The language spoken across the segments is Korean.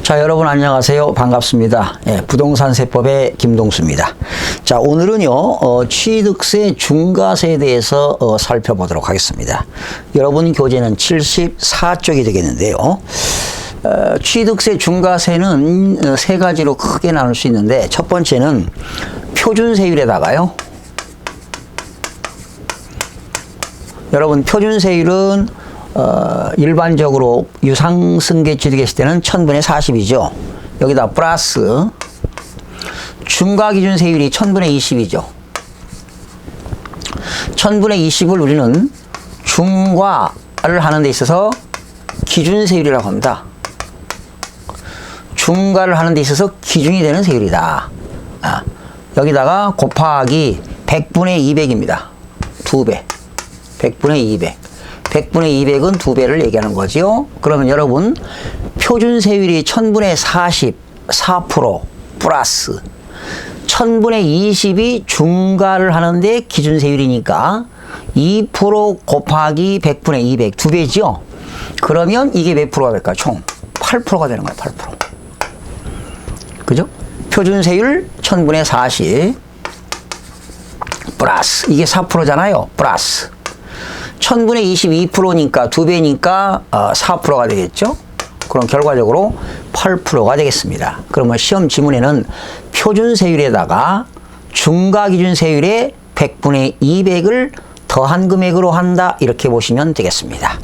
자, 여러분 안녕하세요. 반갑습니다. 부동산 세법의 김동수입니다. 자, 오늘은요, 취득세 중과세에 대해서 살펴보도록 하겠습니다. 여러분 교재는 74쪽이 되겠는데요. 취득세 중과세는 세 가지로 크게 나눌 수 있는데, 첫 번째는 표준세율에다가요. 여러분, 표준세율은 일반적으로 유상승계 취득했을 때는 1000분의 40이죠. 여기다 플러스 중과기준세율이 1000분의 20이죠. 1000분의 20을 우리는 중과를 하는 데 있어서 기준세율이라고 합니다. 중과를 하는 데 있어서 기준이 되는 세율이다. 여기다가 곱하기 100분의 200입니다. 2배. 100분의 200. 100분의 200은 2배를 얘기하는 거죠. 그러면 여러분, 표준세율이 1000분의 40, 4% 플러스 1000분의 20이 중과를 하는데 기준세율이니까 2% 곱하기 100분의 200, 2배죠. 그러면 이게 몇 프로가 될까요? 총 8%가 되는 거예요. 8%. 그죠? 표준세율 1000분의 40 플러스 이게 4%잖아요. 플러스 1000분의 22%니까 2배니까 4%가 되겠죠. 그럼 결과적으로 8%가 되겠습니다. 그러면 시험 지문에는 표준세율에다가 중과기준세율의 100분의 200을 더한 금액으로 한다, 이렇게 보시면 되겠습니다.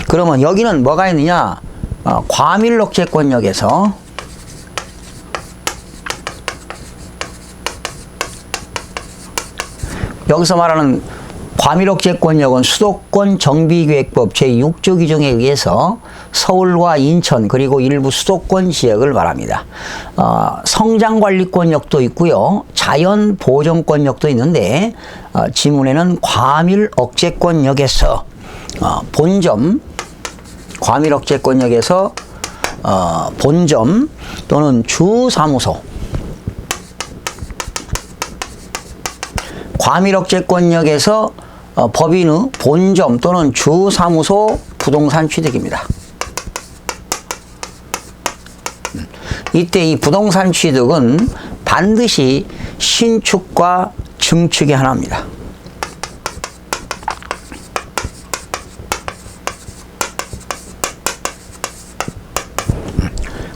그러면 여기는 뭐가 있느냐? 과밀억제권역에서 여기서 말하는 과밀억제권역은 수도권 정비계획법 제6조 규정에 의해서 서울과 인천 그리고 일부 수도권 지역을 말합니다. 성장관리권역도 있고요. 자연보존권역도 있는데 지문에는 과밀억제권역에서 본점, 과밀억제권역에서 본점 또는 주사무소, 과밀억제권역에서 법인의 본점 또는 주사무소 부동산 취득입니다. 이때 이 부동산 취득은 반드시 신축과 증축이 하나입니다.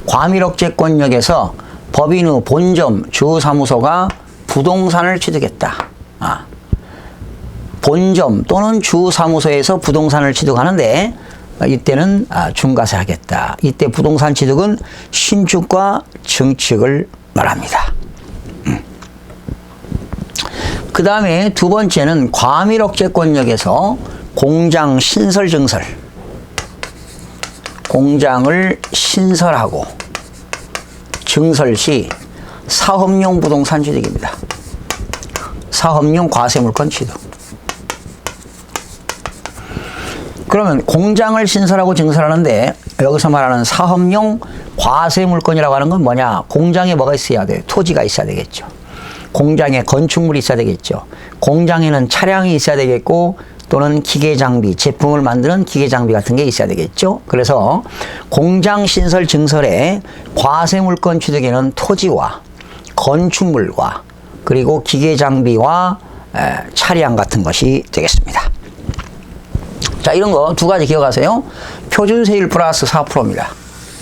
과밀억제권역에서 법인의 본점, 주사무소가 부동산을 취득했다. 본점 또는 주사무소에서 부동산을 취득하는데 이때는 중과세 하겠다. 이때 부동산 취득은 신축과 증축을 말합니다. 그 다음에 두 번째는 과밀억제권역에서 공장 신설 증설, 공장을 신설하고 증설 시 사업용 부동산 취득입니다. 사업용 과세물건 취득. 그러면 공장을 신설하고 증설하는데 여기서 말하는 사업용 과세물건이라고 하는 건 뭐냐? 공장에 뭐가 있어야 돼요? 토지가 있어야 되겠죠. 공장에 건축물이 있어야 되겠죠. 공장에는 차량이 있어야 되겠고 또는 기계장비, 제품을 만드는 기계장비 같은 게 있어야 되겠죠. 그래서 공장 신설 증설에 과세물건 취득에는 토지와 건축물과 그리고 기계장비와 차량 같은 것이 되겠습니다. 자, 이런 거 두 가지 기억하세요. 표준세율 플러스 4%입니다.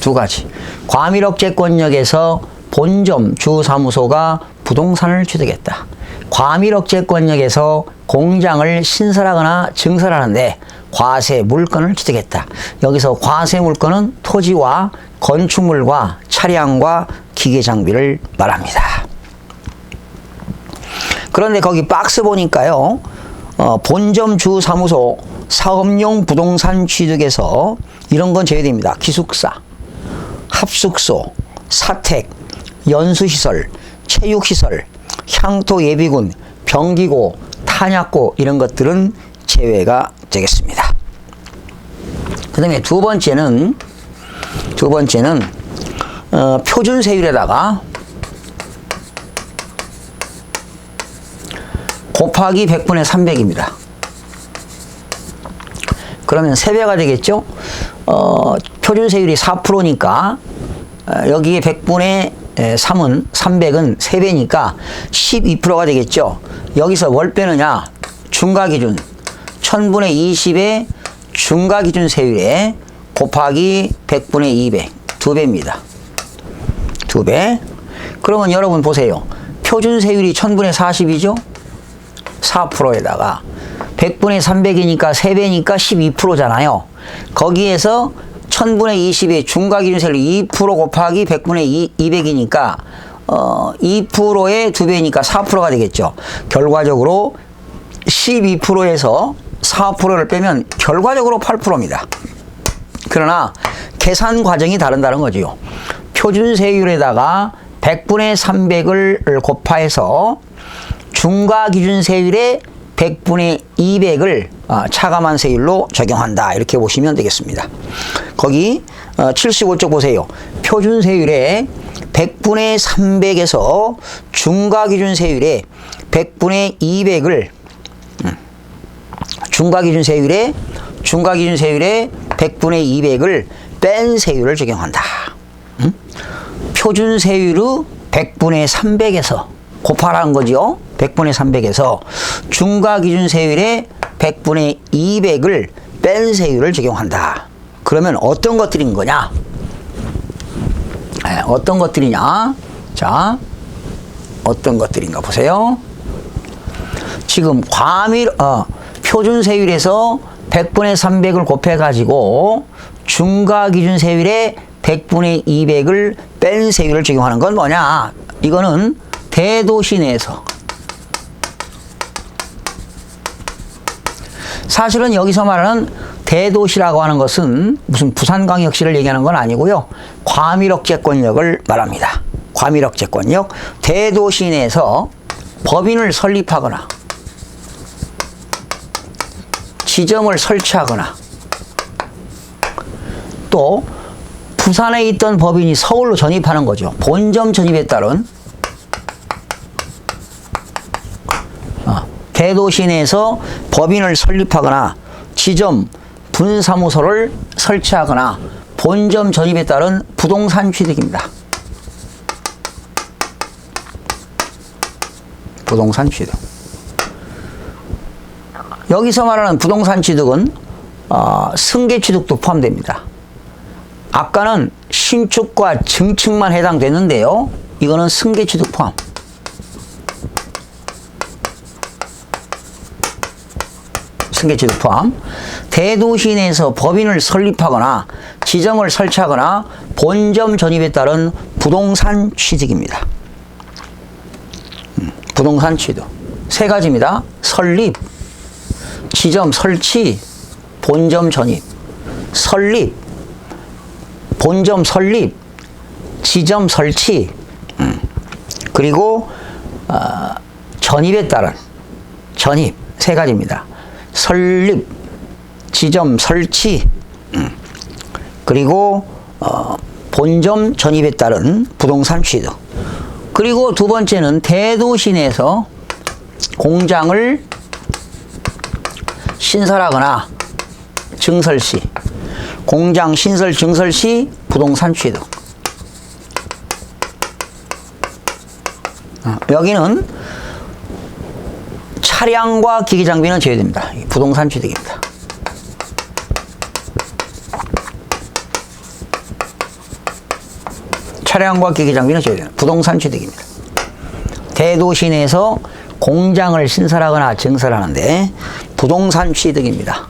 두 가지. 과밀억제권역에서 본점, 주사무소가 부동산을 취득했다. 과밀억제권역에서 공장을 신설하거나 증설하는데 과세 물건을 취득했다. 여기서 과세 물건은 토지와 건축물과 차량과 기계장비를 말합니다. 그런데 거기 박스 보니까요, 본점, 주사무소, 사업용 부동산 취득에서 이런 건 제외됩니다. 기숙사, 합숙소, 사택, 연수시설, 체육시설, 향토예비군, 병기고, 탄약고 이런 것들은 제외가 되겠습니다. 그 다음에 두 번째는 표준세율에다가 곱하기 100분의 300입니다. 그러면 3배가 되겠죠? 표준세율이 4%니까 여기에 100분의 3은 300은 3배니까 12%가 되겠죠. 여기서 뭘 빼느냐? 중과기준 1000분의 20의 중과기준 세율에 곱하기 100분의 200 2배입니다. 2배. 그러면 여러분 보세요. 표준 세율이 1000분의 40이죠? 4%에다가 100분의 300이니까 3배니까 12%잖아요. 거기에서 1000분의 20의 중과기준 세율 2% 곱하기 100분의 200이니까 2%의 2배니까 4%가 되겠죠. 결과적으로 12%에서 4%를 빼면 결과적으로 8%입니다. 그러나 계산 과정이 다른다는 거지요. 표준 세율에다가 100분의 300을 곱하여서 중과기준 세율에 100분의 200을 차감한 세율로 적용한다. 이렇게 보시면 되겠습니다. 거기 75쪽 보세요. 표준 세율에 100분의 300에서 중과기준 세율에 100분의 200을 중과기준 세율에 100분의 200을 뺀 세율을 적용한다. 표준 세율의 100분의 300에서 곱하라는 거죠. 100분의 300에서 중과기준 세율의 100분의 200을 뺀 세율을 적용한다. 그러면 어떤 것들인 거냐? 어떤 것들이냐? 자, 어떤 것들인가 보세요. 지금 표준 세율에서 100분의 300을 곱해가지고 중과기준 세율에 100분의 200을 뺀 세율을 적용하는 건 뭐냐? 이거는 대도시 내에서, 사실은 여기서 말하는 대도시라고 하는 것은 무슨 부산광역시를 얘기하는 건 아니고요. 과밀억제권력을 말합니다. 과밀억제권력. 대도시 내에서 법인을 설립하거나 지점을 설치하거나 또 부산에 있던 법인이 서울로 전입하는 거죠. 본점 전입에 따른 대도시 내에서 법인을 설립하거나 지점, 분사무소를 설치하거나 본점 전입에 따른 부동산 취득입니다. 부동산 취득. 여기서 말하는 부동산 취득은 승계 취득도 포함됩니다. 아까는 신축과 증축만 해당되는데요. 이거는 승계 취득 포함. 승계 취득 포함. 대도시 내에서 법인을 설립하거나 지점을 설치하거나 본점 전입에 따른 부동산 취득입니다. 부동산 취득. 세 가지입니다. 설립, 지점 설치, 본점 전입. 설립, 본점 설립, 지점 설치, 그리고 전입에 따른 전입. 세 가지입니다. 설립, 지점 설치, 그리고 본점 전입에 따른 부동산 취득. 그리고 두 번째는 대도시 내에서 공장을 신설하거나 증설 시, 공장 신설 증설 시 부동산 취득. 여기는 차량과 기기 장비는 제외됩니다. 부동산 취득입니다. 차량과 기기 장비는 제외됩니다. 부동산 취득입니다. 대도시 내에서 공장을 신설하거나 증설하는데 부동산 취득입니다.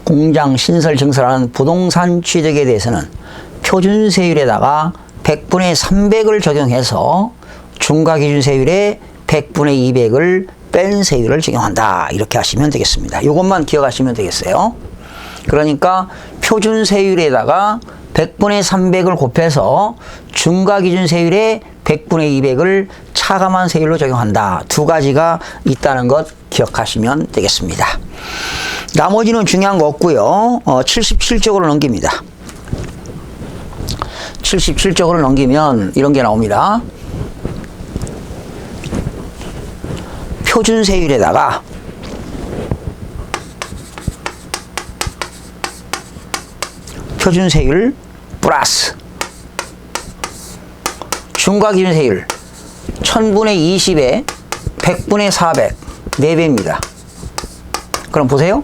공장 신설 증설하는 부동산 취득에 대해서는 표준세율에다가 100분의 300을 적용해서 중과기준세율에 100분의 200을 뺀 세율을 적용한다. 이렇게 하시면 되겠습니다. 이것만 기억하시면 되겠어요. 그러니까 표준세율에다가 100분의 300을 곱해서 중과기준세율에 100분의 200을 차감한 세율로 적용한다. 두 가지가 있다는 것 기억하시면 되겠습니다. 나머지는 중요한 거 없고요. 77쪽으로 넘깁니다. 77쪽으로 넘기면 이런 게 나옵니다. 표준세율에다가 표준세율 플러스 중과기준 세율 1000분의 20에 100분의 400 4배입니다. 그럼 보세요.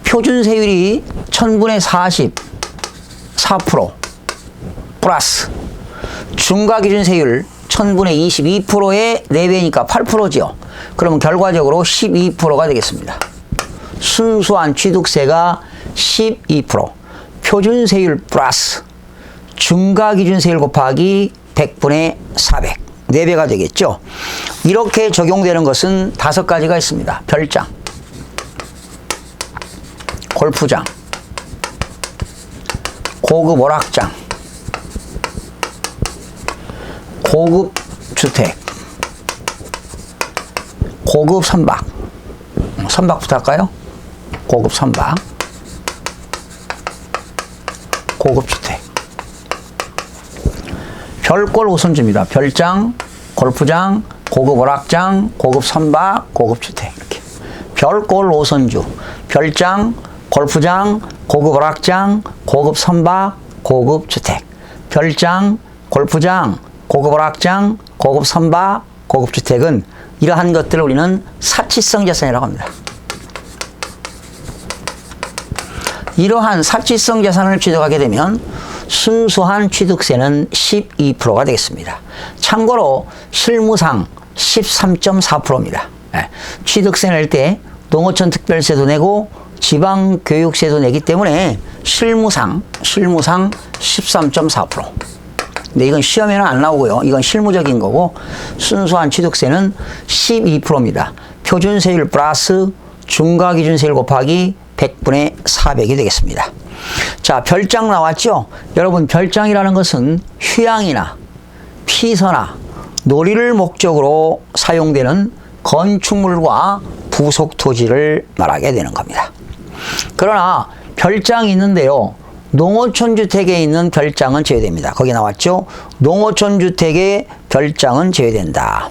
표준 세율이 1000분의 40 4% 플러스 중과기준 세율 1000분의 22%의 4배니까 8%죠. 그러면 결과적으로 12%가 되겠습니다. 순수한 취득세가 12%, 표준 세율 플러스 중과기준 세율 곱하기 100분의 400, 4배가 되겠죠. 이렇게 적용되는 것은 5가지가 있습니다. 별장, 골프장, 고급 오락장, 고급 주택, 고급 선박. 선박부터 할까요? 고급 선박, 고급 주택. 별꼴 5선주입니다. 별장, 골프장, 고급 오락장, 고급 선박, 고급 주택. 이렇게. 별꼴 5선주. 별장, 골프장, 고급 오락장, 고급 선박, 고급 주택. 별장, 골프장, 고급 오락장, 고급 선박, 고급 주택은 이러한 것들을 우리는 사치성 자산이라고 합니다. 이러한 사치성 자산을 취득하게 되면 순수한 취득세는 12%가 되겠습니다. 참고로 실무상 13.4%입니다. 취득세 낼 때 농어촌 특별세도 내고 지방교육세도 내기 때문에 실무상 13.4%. 근데 이건 시험에는 안 나오고요. 이건 실무적인 거고 순수한 취득세는 12%입니다. 표준세율 플러스 중과기준세율 곱하기 100분의 400이 되겠습니다. 자, 별장 나왔죠? 여러분, 별장이라는 것은 휴양이나 피서나 놀이를 목적으로 사용되는 건축물과 부속 토지를 말하게 되는 겁니다. 그러나 별장이 있는데요. 농어촌 주택에 있는 별장은 제외됩니다. 거기 나왔죠? 농어촌 주택의 별장은 제외된다.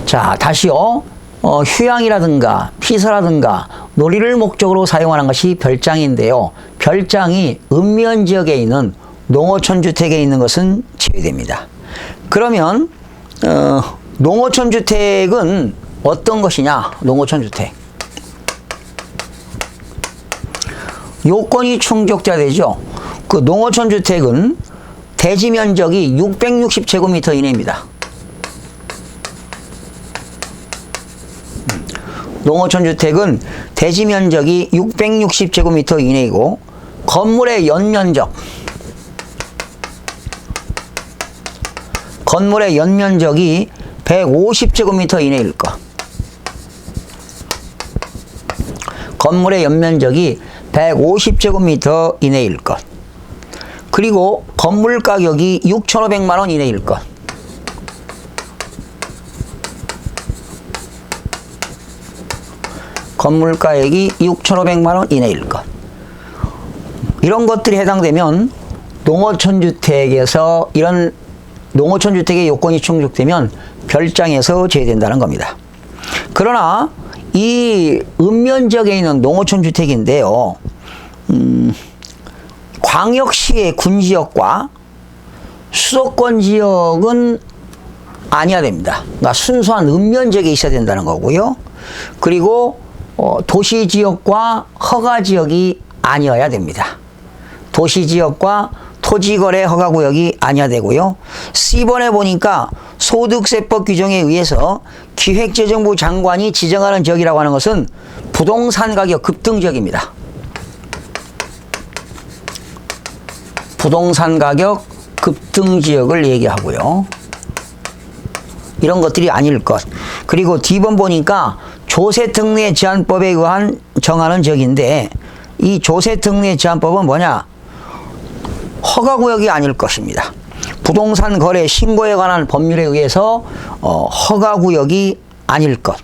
자, 다시요. 휴양이라든가 피서라든가 놀이를 목적으로 사용하는 것이 별장인데요. 별장이 읍면 지역에 있는 농어촌 주택에 있는 것은 제외됩니다. 그러면 농어촌 주택은 어떤 것이냐? 농어촌 주택. 요건이 충족돼야 되죠. 그 농어촌 주택은 대지 면적이 660제곱미터 이내입니다. 농어촌 주택은 대지 면적이 660제곱미터 이내이고 건물의 연면적, 건물의 연면적이 150제곱미터 이내일 것. 건물의 연면적이 150제곱미터 이내일 것. 그리고 건물 가격이 6,500만 원 이내일 것. 건물 가액이 6,500만 원 이내일 것. 이런 것들이 해당되면 농어촌 주택에서 이런 농어촌 주택의 요건이 충족되면 별장에서 제외된다는 겁니다. 그러나 이 읍면 지역에 있는 농어촌 주택인데요. 광역시의 군지역과 수도권 지역은 아니어야 됩니다. 그러니까 순수한 읍면 지역에 있어야 된다는 거고요. 그리고 도시 지역과 허가 지역이 아니어야 됩니다. 도시 지역과 토지거래 허가구역이 아니어야 되고요. C번에 보니까 소득세법 규정에 의해서 기획재정부 장관이 지정하는 지역이라고 하는 것은 부동산 가격 급등 지역입니다. 부동산 가격 급등 지역을 얘기하고요. 이런 것들이 아닐 것. 그리고 D번 보니까 조세특례 제한법에 의한 정하는 지역인데 이 조세특례 제한법은 뭐냐? 허가구역이 아닐 것입니다. 부동산 거래 신고에 관한 법률에 의해서 허가구역이 아닐 것.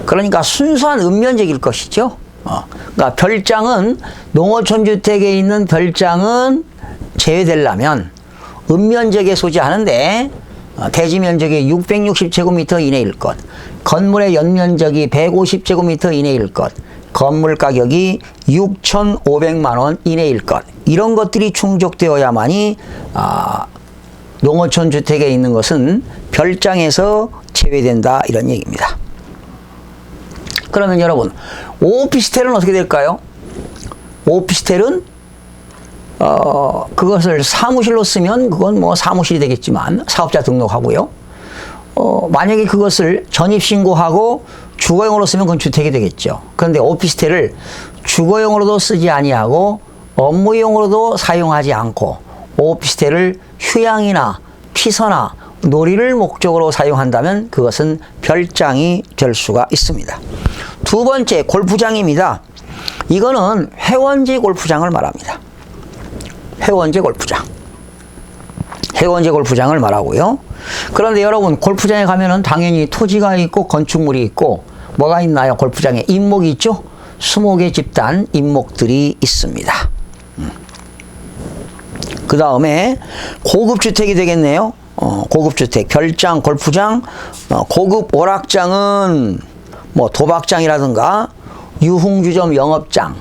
그러니까 순수한 읍면적일 것이죠. 그러니까 별장은 농어촌 주택에 있는 별장은 제외되려면 읍면적에 소지하는데 대지 면적이 660제곱미터 이내일 것, 건물의 연면적이 150제곱미터 이내일 것, 건물 가격이 6,500만 원 이내일 것. 이런 것들이 충족되어야만이 농어촌 주택에 있는 것은 별장에서 제외된다 이런 얘기입니다. 그러면 여러분 오피스텔은 어떻게 될까요? 오피스텔은 그것을 사무실로 쓰면 그건 뭐 사무실이 되겠지만 사업자 등록하고요. 만약에 그것을 전입신고하고 주거용으로 쓰면 그건 주택이 되겠죠. 그런데 오피스텔을 주거용으로도 쓰지 아니하고 업무용으로도 사용하지 않고 오피스텔을 휴양이나 피서나 놀이를 목적으로 사용한다면 그것은 별장이 될 수가 있습니다. 두 번째, 골프장입니다. 이거는 회원제 골프장을 말합니다. 회원제 골프장. 회원제 골프장을 말하고요. 그런데 여러분 골프장에 가면은 당연히 토지가 있고 건축물이 있고 뭐가 있나요? 골프장에 임목이 있죠? 20개 집단 임목들이 있습니다. 그 다음에 고급주택이 되겠네요. 고급주택, 별장, 골프장, 고급 오락장은 뭐 도박장이라든가 유흥주점 영업장,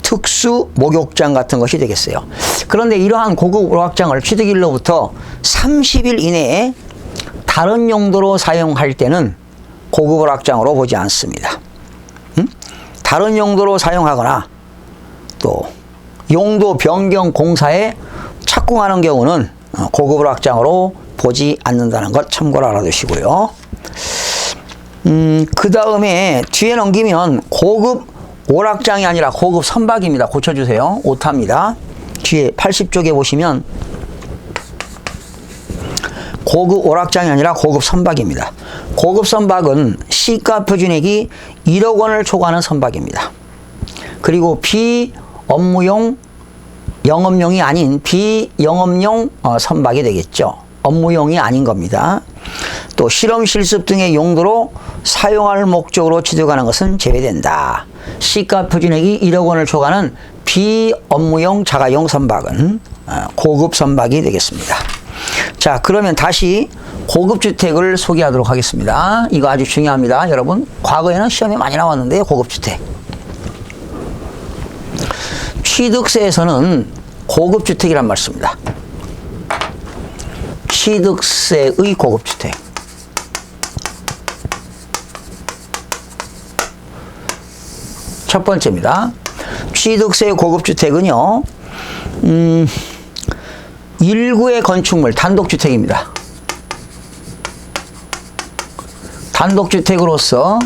특수 목욕장 같은 것이 되겠어요. 그런데 이러한 고급 오락장을 취득일로부터 30일 이내에 다른 용도로 사용할 때는 고급 오락장으로 보지 않습니다. 다른 용도로 사용하거나 또 용도 변경 공사에 착공하는 경우는 고급 오락장으로 보지 않는다는 것 참고로 알아두시고요. 그 다음에 뒤에 넘기면 고급 오락장이 아니라 고급 선박입니다. 고쳐주세요. 오타입니다. 뒤에 80쪽에 보시면 고급 오락장이 아니라 고급 선박입니다. 고급 선박은 시가 표준액이 1억 원을 초과하는 선박입니다. 그리고 비업무용 영업용이 아닌 비영업용 선박이 되겠죠. 업무용이 아닌 겁니다. 또 실험 실습 등의 용도로 사용할 목적으로 취득하는 것은 제외된다. 시가 표준액이 1억 원을 초과하는 비업무용 자가용 선박은 고급 선박이 되겠습니다. 자, 그러면 다시 고급주택을 소개하도록 하겠습니다. 이거 아주 중요합니다. 여러분, 과거에는 시험에 많이 나왔는데 고급주택. 취득세에서는 고급주택이란 말 씁니다. 취득세의 고급주택. 첫 번째입니다. 취득세의 고급주택은요, 1구의 건축물, 단독주택입니다. 단독주택으로서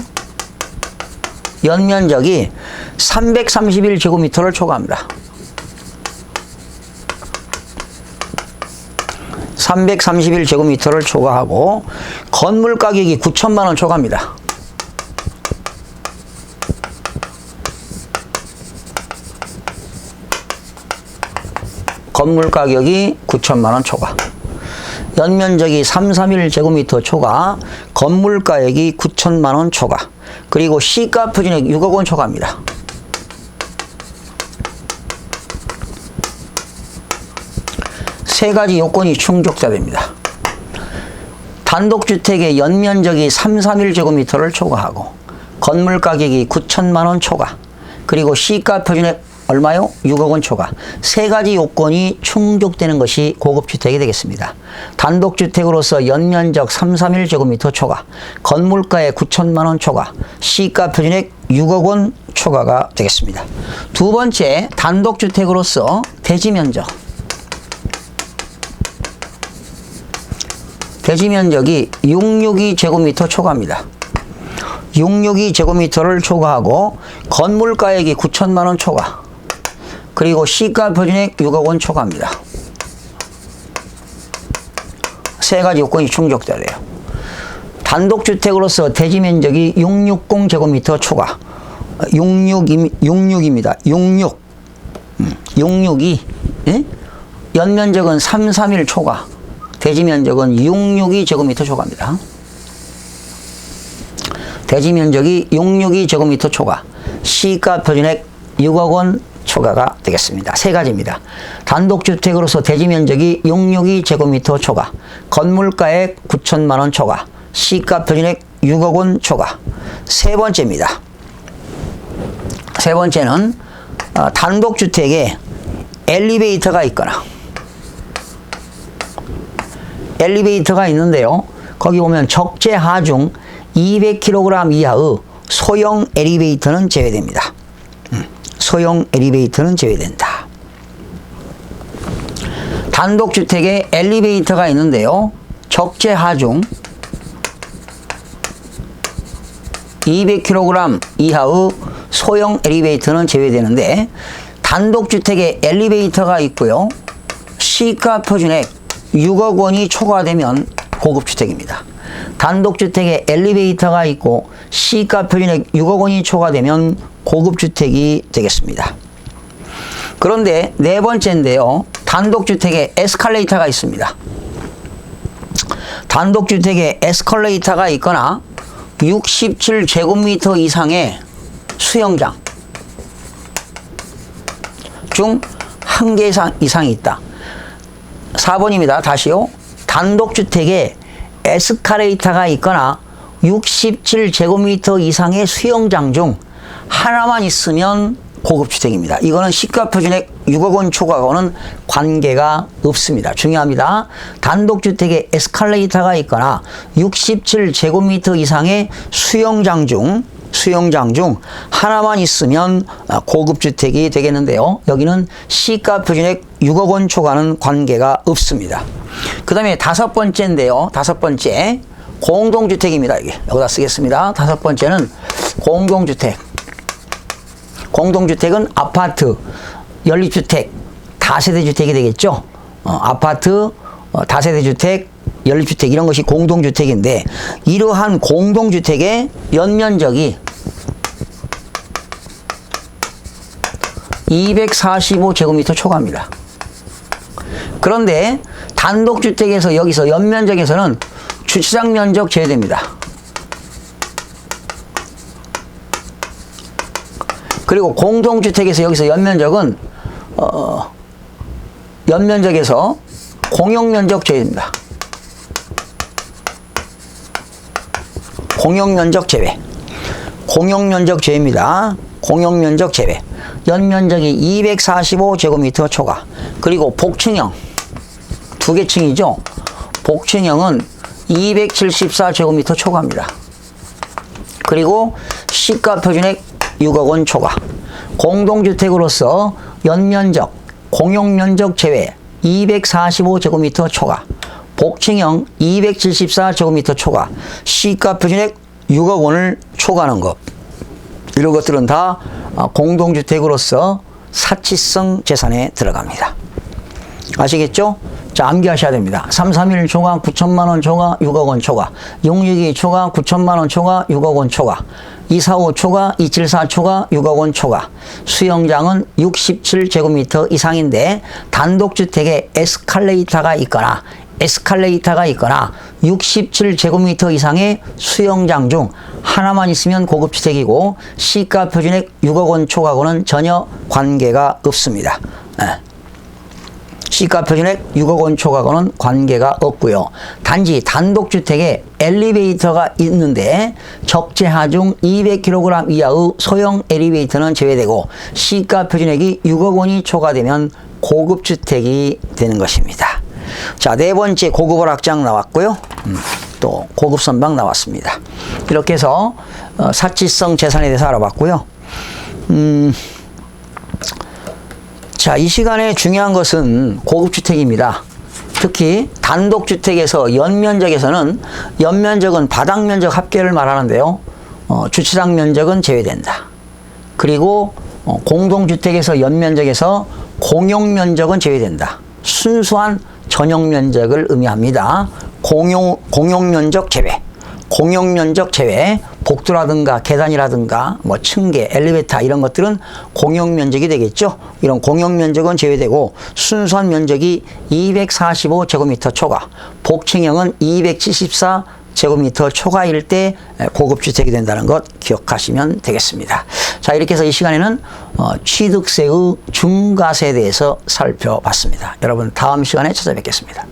연면적이 331제곱미터를 초과합니다. 331제곱미터를 초과하고 건물 가격이 9천만 원 초과합니다. 건물 가격이 9천만 원 초과. 연면적이 331제곱미터 초과, 건물 가격이 9천만 원 초과. 그리고 시가 표준액 6억 원 초과합니다. 세 가지 요건이 충족돼야 됩니다. 단독주택의 연면적이 331제곱미터를 초과하고 건물 가격이 9천만 원 초과, 그리고 시가 표준액 얼마요? 6억 원 초과. 세 가지 요건이 충족되는 것이 고급주택이 되겠습니다. 단독주택으로서 연면적 331제곱미터 초과, 건물가에 9천만 원 초과, 시가 표준액 6억 원 초과가 되겠습니다. 두 번째, 단독주택으로서 대지면적. 대지면적이 662제곱미터 초과합니다. 662제곱미터를 초과하고 건물가액이 9천만 원 초과, 그리고 시가 표준액 6억 원 초과합니다. 세 가지 요건이 충족돼야 돼요. 단독주택으로서 대지면적이 660제곱미터 초과, 66입니다. 66이 예? 연면적은 331 초과, 대지면적은 662제곱미터 초과입니다. 대지면적이 662제곱미터 초과, 시가 표준액 6억 원 초과가 되겠습니다. 세 가지입니다. 단독주택으로서 대지면적이 662제곱미터 초과, 건물가액 9천만 원 초과, 시가 표준액 6억 원 초과. 세 번째입니다. 세 번째는 단독주택에 엘리베이터가 있거나 엘리베이터가 있는데요. 거기 보면 적재 하중 200kg 이하의 소형 엘리베이터는 제외됩니다. 소형 엘리베이터는 제외된다. 단독주택에 엘리베이터가 있는데요. 적재 하중 200kg 이하의 소형 엘리베이터는 제외되는데, 단독주택에 엘리베이터가 있고요. 시가 표준액 6억 원이 초과되면 고급주택입니다. 단독주택에 엘리베이터가 있고 시가 표준액 6억 원이 초과되면 고급주택이 되겠습니다. 그런데 네 번째인데요. 단독주택에 에스컬레이터가 있습니다. 단독주택에 에스컬레이터가 있거나 67제곱미터 이상의 수영장 중 한 개 이상이 있다. 4번입니다. 다시요. 단독주택에 에스컬레이터가 있거나 67제곱미터 이상의 수영장 중 하나만 있으면 고급주택입니다. 이거는 시가표준액 6억 원 초과하고는 관계가 없습니다. 중요합니다. 단독주택에 에스컬레이터가 있거나 67제곱미터 이상의 수영장 중 하나만 있으면 고급주택이 되겠는데요. 여기는 시가표준액 6억 원 초과는 관계가 없습니다. 그 다음에 다섯 번째인데요. 다섯 번째, 공동주택입니다. 이게 여기다 쓰겠습니다. 다섯 번째는 공동주택. 공동주택은 아파트, 연립주택, 다세대주택이 되겠죠. 아파트, 다세대주택, 연립주택 이런 것이 공동주택인데, 이러한 공동주택의 연면적이 245제곱미터 초과입니다. 그런데 단독주택에서 여기서 연면적에서는 주차장 면적 제외됩니다. 그리고 공동주택에서 여기서 연면적은 연면적에서 공용면적 제외입니다. 공용면적 제외. 공용면적 제외입니다. 공용면적 제외. 연면적이 245제곱미터 초과. 그리고 복층형. 두 개 층이죠. 복층형은 274제곱미터 초과입니다. 그리고 시가표준액 6억 원 초과. 공동주택으로서 연면적, 공용면적 제외 245제곱미터 초과. 복층형 274제곱미터 초과. 시가표준액 6억 원을 초과하는 것. 이런 것들은 다 공동주택으로서 사치성 재산에 들어갑니다. 아시겠죠? 자, 암기하셔야 됩니다. 331 초과 9천만 원 초과 6억 원 초과. 662 초과 9천만 원 초과 6억 원 초과. 245 초과 274 초과 6억 원 초과. 수영장은 67제곱미터 이상인데 단독주택에 에스컬레이터가 있거나 67제곱미터 이상의 수영장 중 하나만 있으면 고급주택이고 시가표준액 6억 원 초과하고는 전혀 관계가 없습니다. 시가표준액 6억 원 초과하고는 관계가 없고요. 단지 단독주택에 엘리베이터가 있는데 적재하중 200kg 이하의 소형 엘리베이터는 제외되고 시가표준액이 6억 원이 초과되면 고급주택이 되는 것입니다. 자, 네 번째 고급오락장 나왔고요. 또 고급선박 나왔습니다. 이렇게 해서 사치성 재산에 대해서 알아봤고요. 자, 이 시간에 중요한 것은 고급주택입니다. 특히 단독주택에서 연면적에서는 연면적은 바닥면적 합계를 말하는데요. 주차장 면적은 제외된다. 그리고 공동주택에서 연면적에서 공용면적은 제외된다. 순수한 전용면적을 의미합니다. 공용면적 제외. 공용면적 제외. 복도라든가 계단이라든가 뭐 층계, 엘리베이터 이런 것들은 공용면적이 되겠죠. 이런 공용면적은 제외되고 순수한 면적이 245제곱미터 초과, 복층형은 274제곱미터 초과일 때 고급주택이 된다는 것 기억하시면 되겠습니다. 자, 이렇게 해서 이 시간에는 취득세의 중과세에 대해서 살펴봤습니다. 여러분 다음 시간에 찾아뵙겠습니다.